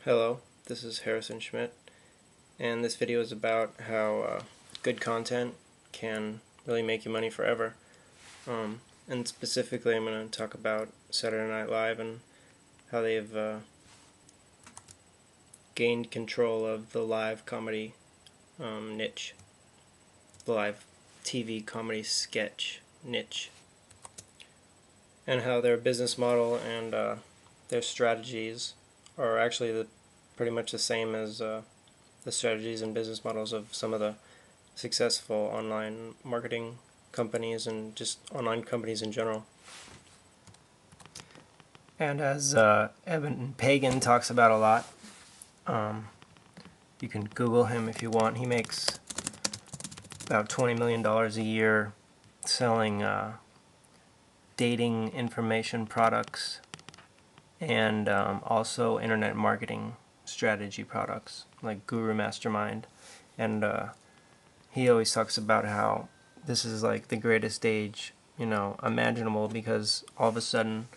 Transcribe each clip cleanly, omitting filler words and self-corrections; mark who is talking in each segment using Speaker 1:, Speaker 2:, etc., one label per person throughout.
Speaker 1: Hello, this is Harrison Schmidt, and this video is about how good content can really make you money forever. And specifically, I'm going to talk about Saturday Night Live and how they've gained control of the live comedy niche, the live TV comedy sketch niche, and how their business model and their strategies are actually pretty much the same as the strategies and business models of some of the successful online marketing companies and just online companies in general. And as Evan Pagan talks about a lot, you can Google him if you want. He makes about $20 million a year selling dating information products and also internet marketing strategy products like Guru Mastermind. And he always talks about how this is like the greatest age, imaginable, because all of a sudden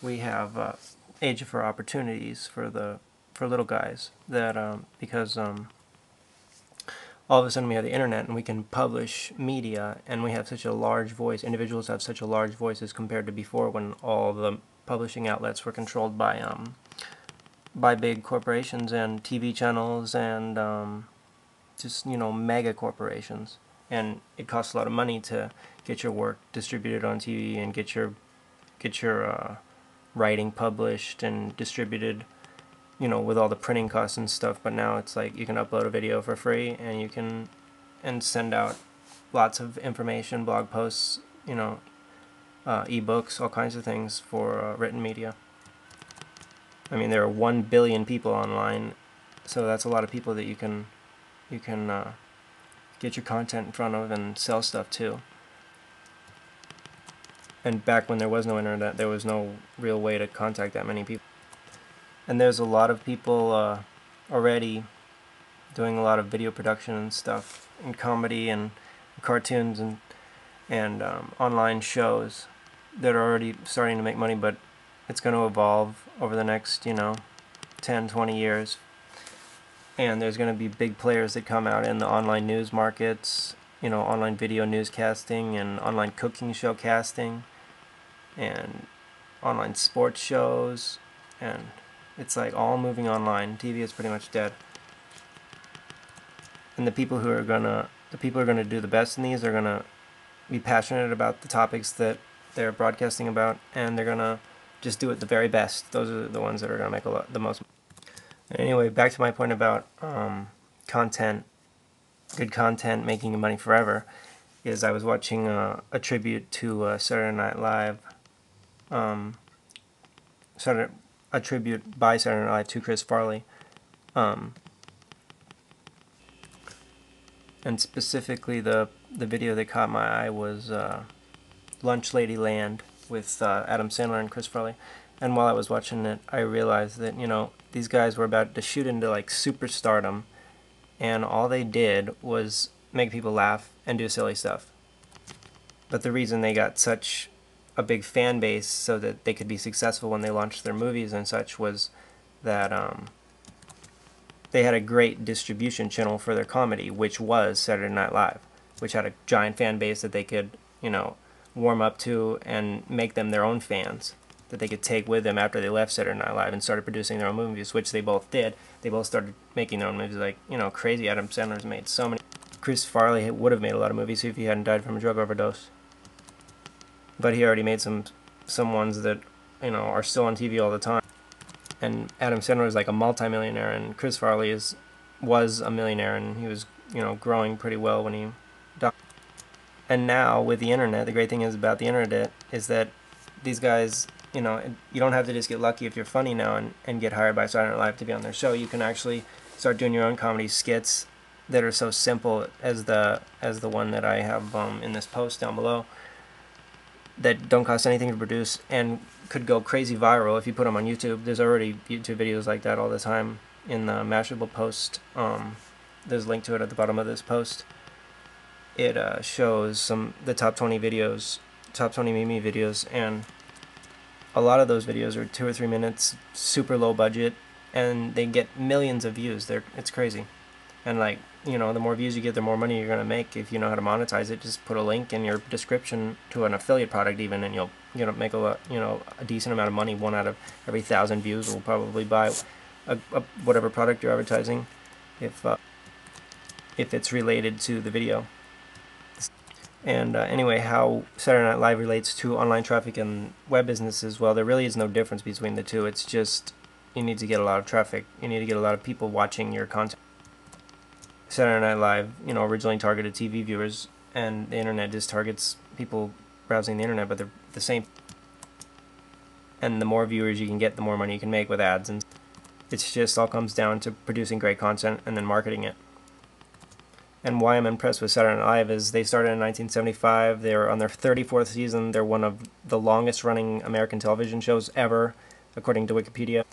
Speaker 1: we have age for opportunities for little guys that because all of a sudden we have the internet and we can publish media, and we have such a large voice. Individuals have such a large voice as compared to before, when all the publishing outlets were controlled by big corporations and TV channels and just mega corporations, and it costs a lot of money to get your work distributed on TV and get your writing published and distributed, with all the printing costs and stuff. But now it's like you can upload a video for free, and you can send out lots of information, blog posts, ebooks, all kinds of things for written media. I mean, there are 1 billion people online, so that's a lot of people that you can get your content in front of and sell stuff to. And back when there was no internet, there was no real way to contact that many people. And there's a lot of people already doing a lot of video production and stuff, and comedy and cartoons and online shows that are already starting to make money, but it's going to evolve over the next 10, 20 years. And there's going to be big players that come out in the online news markets, online video newscasting and online cooking show casting and online sports shows, and it's like all moving online. TV is pretty much dead. And the people who are gonna do the best in these are gonna be passionate about the topics that they're broadcasting about, and they're gonna just do it the very best. Those are the ones that are gonna make the most. Anyway, back to my point about content, good content making you money forever, is I was watching a tribute to Saturday Night Live, a tribute by Saturday Night Live to Chris Farley, and specifically the video that caught my eye was Lunch Lady Land with Adam Sandler and Chris Farley. And while I was watching it, I realized that these guys were about to shoot into like superstardom, and all they did was make people laugh and do silly stuff. But the reason they got such a big fan base so that they could be successful when they launched their movies and such was that they had a great distribution channel for their comedy, which was Saturday Night Live, which had a giant fan base that they could warm up to and make them their own fans that they could take with them after they left Saturday Night Live and started producing their own movies, which they both did. They both started making their own movies, like, crazy. Adam Sandler's made so many. Chris Farley would have made a lot of movies if he hadn't died from a drug overdose. But he already made some ones that, are still on TV all the time. And Adam Sandler is like a multimillionaire, and Chris Farley was a millionaire, and he was, growing pretty well when he died. And now with the internet, the great thing is about the internet is that these guys, you don't have to just get lucky if you're funny now and get hired by Saturday Night Live to be on their show. You can actually start doing your own comedy skits that are so simple as the one that I have in this post down below, that don't cost anything to produce and could go crazy viral if you put them on YouTube. There's already YouTube videos like that all the time in the Mashable post. There's a link to it at the bottom of this post. It shows the top 20 videos, top 20 meme videos, and a lot of those videos are 2 or 3 minutes, super low budget, and they get millions of views. It's crazy. And like, you know, the more views you get, the more money you're gonna make. If you know how to monetize it, just put a link in your description to an affiliate product even, and you'll make a decent amount of money. One out of every 1,000 views will probably buy whatever product you're advertising, if it's related to the video. And anyway, how Saturday Night Live relates to online traffic and web businesses, well, there really is no difference between the two. It's just you need to get a lot of traffic. You need to get a lot of people watching your content. Saturday Night Live, originally targeted TV viewers, and the internet just targets people browsing the internet, but they're the same. And the more viewers you can get, the more money you can make with ads. And it's just all comes down to producing great content and then marketing it. And why I'm impressed with Saturday Night Live is they started in 1975. They're on their 34th season. They're one of the longest running American television shows ever, according to Wikipedia.